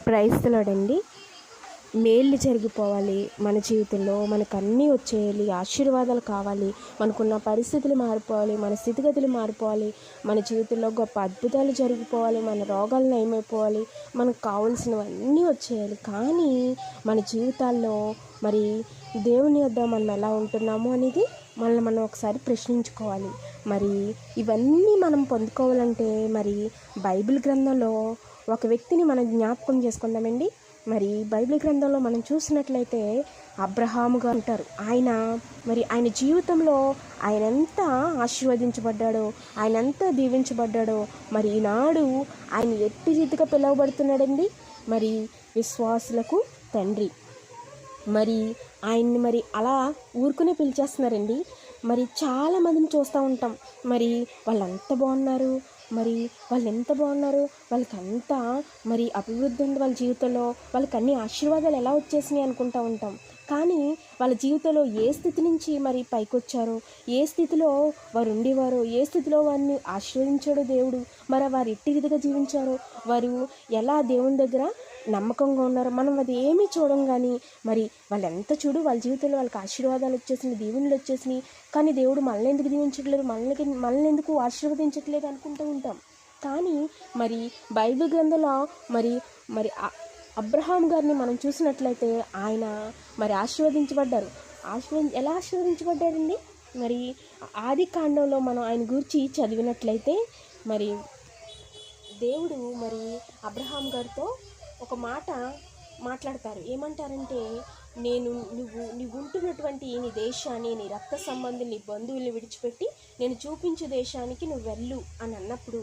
Praise the lord అండి. మేళ్ళు జరిగిపోవాలి మన జీవితంలో, మనకు అన్నీ వచ్చేయాలి, ఆశీర్వాదాలు కావాలి, మనకున్న పరిస్థితులు మారిపోవాలి, మన స్థితిగతులు మారిపోవాలి, మన జీవితంలో గొప్ప అద్భుతాలు జరిగిపోవాలి, మన రోగాలు నయమైపోవాలి, మనకు కావాల్సినవన్నీ వచ్చేయాలి. కానీ మన జీవితాల్లో మరి దేవుని యొద్ద మనం ఎలా ఉంటున్నాము అనేది మనల్ని మనం ఒకసారి ప్రశ్నించుకోవాలి. మరి ఇవన్నీ మనం పొందుకోవాలంటే మరి బైబిల్ గ్రంథంలో ఒక వ్యక్తిని మనం జ్ఞాపకం చేసుకుందామండి. మరి బైబిల్ గ్రంథంలో మనం చూసినట్లయితే అబ్రహాముగా ఉంటారు. ఆయన జీవితంలో ఆయన ఎంత ఆశీర్వదించబడ్డాడో, ఆయన ఎంత దీవించబడ్డాడో, మరి ఈనాడు ఆయన ఎట్టి రీతిగా పిలువబడుతున్నాడండి. మరి విశ్వాసులకు తండ్రి. మరి ఆయన్ని మరి అలా ఊరుకునే పిలిచేస్తున్నారండి. మరి చాలామందిని చూస్తూ ఉంటాం. మరి వాళ్ళు ఎంత బాగున్నారు, వాళ్ళకంతా మరి అభివృద్ధి ఉంది వాళ్ళ జీవితంలో, వాళ్ళకి అన్ని ఆశీర్వాదాలు ఎలా వచ్చేసినాయి అనుకుంటూ ఉంటాం. కానీ వాళ్ళ జీవితంలో ఏ స్థితి నుంచి మరి పైకి వచ్చారో, ఏ స్థితిలో వారు ఉండేవారో, ఏ స్థితిలో వారిని ఆశీర్వదించాడో దేవుడు, మరి వారు ఎట్టి రీతిగా జీవించారో, వారు ఎలా దేవుని దగ్గర నమ్మకంగా ఉన్నారు, మనం అది ఏమీ చూడం. కానీ మరి వాళ్ళ జీవితంలో వాళ్ళకి ఆశీర్వాదాలు వచ్చేసినాయి, దీవెనలు వచ్చేసినాయి. కానీ దేవుడు మనల్ని ఎందుకు దీవించట్లేదు, మనల్ని ఎందుకు ఆశీర్వదించట్లేదు అనుకుంటూ ఉంటాం. కానీ మరి బైబిల్ గ్రంథంలో మరి అబ్రహాం గారిని మనం చూసినట్లయితే ఆయన మరి ఆశీర్వదించబడ్డారు. ఎలా ఆశీర్వదించబడ్డారండి? మరి ఆది కాండంలో మనం ఆయన గురించి చదివినట్లయితే మరి దేవుడు మరి అబ్రహాం గారితో ఒక మాట మాట్లాడతారు. ఏమంటారంటే, నువ్వు ఉంటున్నటువంటి నీ దేశాన్ని, నీ రక్త సంబంధం, నీ బంధువుల్ని విడిచిపెట్టి నేను చూపించే దేశానికి నువ్వు వెళ్ళు అని అన్నప్పుడు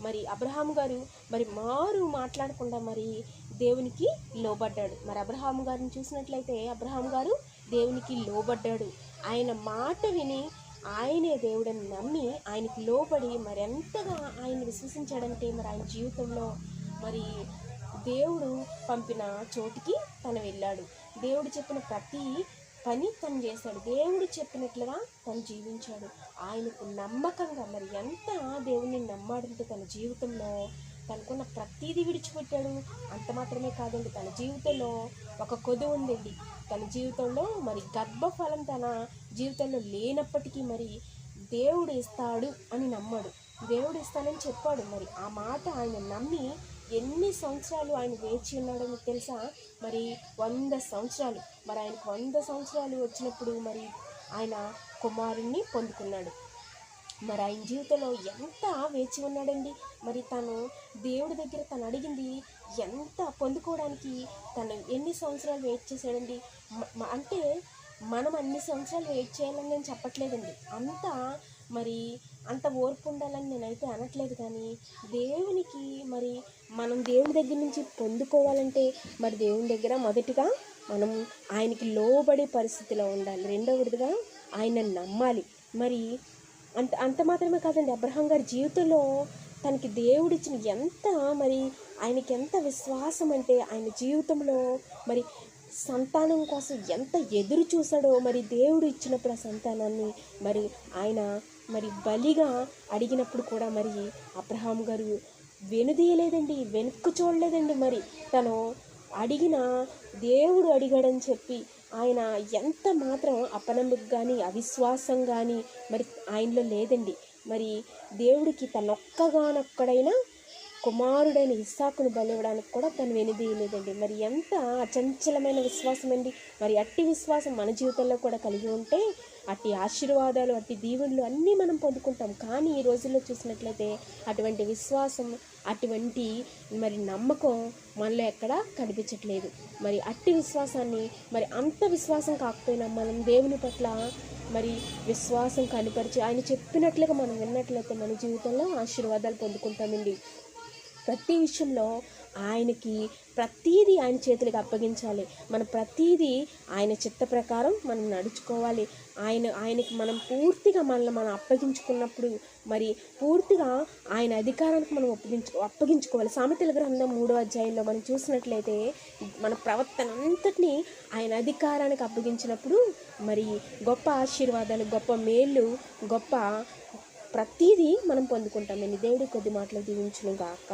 మరి అబ్రహాం గారు మరి మాట్లాడకుండా మరి దేవునికి లోబడ్డాడు. మరి అబ్రహాం గారిని చూసినట్లయితే అబ్రహాం గారు దేవునికి లోబడ్డాడు. ఆయన మాట విని ఆయనే దేవుడని నమ్మి ఆయనకి లోబడి మరి ఎంతగా ఆయన విశ్వసించాడంటే మరి ఆయన జీవితంలో మరి దేవుడు పంపిన చోటికి తను వెళ్ళాడు. దేవుడు చెప్పిన ప్రతి పని తను చేశాడు. దేవుడు చెప్పినట్లుగా తను జీవించాడు. ఆయనకు నమ్మకంగా మరి ఎంత దేవుడిని నమ్మాడంటే తన జీవితంలో తనకున్న ప్రతీది విడిచిపెట్టాడు. అంత మాత్రమే కాదండి, తన జీవితంలో ఒక కొదువు ఉందండి. తన జీవితంలో మరి గర్భఫలం తన జీవితంలో లేనప్పటికీ మరి దేవుడు ఇస్తాడు అని నమ్మాడు. దేవుడు ఇస్తానని చెప్పాడు. మరి ఆ మాట ఆయన నమ్మి ఎన్ని సంవత్సరాలు ఆయన వేచి ఉన్నాడో మీకు తెలుసా? మరి 100 సంవత్సరాలు. మరి ఆయనకు 100 సంవత్సరాలు వచ్చినప్పుడు మరి ఆయన కుమారుణ్ణి పొందుకున్నాడు. మరి ఆయన జీవితంలో ఎంత వేచి ఉన్నాడండి. మరి తను దేవుడి దగ్గర తను అడిగింది ఎంత పొందుకోవడానికి తను ఎన్ని సంవత్సరాలు వెయిట్ చేశాడండి. అంటే మనం అన్ని సంవత్సరాలు వెయిట్ చేయాలని నేను చెప్పట్లేదండి, అంత ఓర్పు ఉండాలని నేనైతే అనట్లేదు. కానీ దేవునికి మరి మనం దేవుని దగ్గర నుంచి పొందుకోవాలంటే మరి దేవుని దగ్గర మొదటిగా మనం ఆయనకి లోబడే పరిస్థితిలో ఉండాలి. రెండవదిగా ఆయన నమ్మాలి. మరి అంత మాత్రమే కాదండి, అబ్రహాం గారి జీవితంలో తనకి దేవుడిచ్చిన ఆయనకి ఎంత విశ్వాసం అంటే ఆయన జీవితంలో మరి సంతానం కోసం ఎంత ఎదురు చూశాడో. మరి దేవుడు ఇచ్చినప్పుడు ఆ సంతానాన్ని మరి ఆయన బలిగా అడిగినప్పుడు కూడా మరి అబ్రహాం గారు వెనుదీయలేదండి, వెనుక్కు చూడలేదండి. మరి తను దేవుడు అడిగాడని చెప్పి ఆయన ఎంత మాత్రం అపనమ్మకం కానీ అవిశ్వాసం కానీ మరి ఆయనలో లేదండి. మరి దేవుడికి తనొక్కగానొక్కడైనా కుమారుడైన ఇస్సాకును బలివ్వడానికి కూడా తను వెనుదీయలేదండి. మరి ఎంత అచంచలమైన విశ్వాసం అండి. మరి అట్టి విశ్వాసం మన జీవితంలో కూడా కలిగి ఉంటే అట్టి ఆశీర్వాదాలు, అట్టి దీవెనలు అన్నీ మనం పొందుకుంటాం. కానీ ఈ రోజుల్లో చూసినట్లయితే అటువంటి విశ్వాసం, అటువంటి మరి నమ్మకం మనలో ఎక్కడా కనిపించట్లేదు. మరి అట్టి విశ్వాసాన్ని అంత విశ్వాసం కాకపోయినా మనం దేవుని పట్ల మరి విశ్వాసం కనపరిచి ఆయన చెప్పినట్లుగా మనం విన్నట్లయితే మన జీవితంలో ఆశీర్వాదాలు పొందుకుంటామండి. ప్రతి విషయంలో ఆయనకి ప్రతీదీ ఆయన చేతులకు అప్పగించాలి. మనం ప్రతీదీ ఆయన చిత్త ప్రకారం మనం నడుచుకోవాలి. ఆయనకి మనం పూర్తిగా మనం అప్పగించుకున్నప్పుడు మరి పూర్తిగా ఆయన అధికారానికి మనం అప్పగించుకోవాలి. సామెతల గ్రంథం 3వ అధ్యాయంలో మనం చూసినట్లయితే మన ప్రవర్తన అంతటినీ ఆయన అధికారానికి అప్పగించినప్పుడు మరి గొప్ప ఆశీర్వాదాలు, గొప్ప మేళ్ళు, గొప్ప ప్రతీదీ మనం పొందుకుంటామని దేవుడి కొద్ది మాటలు దీవించును గాక.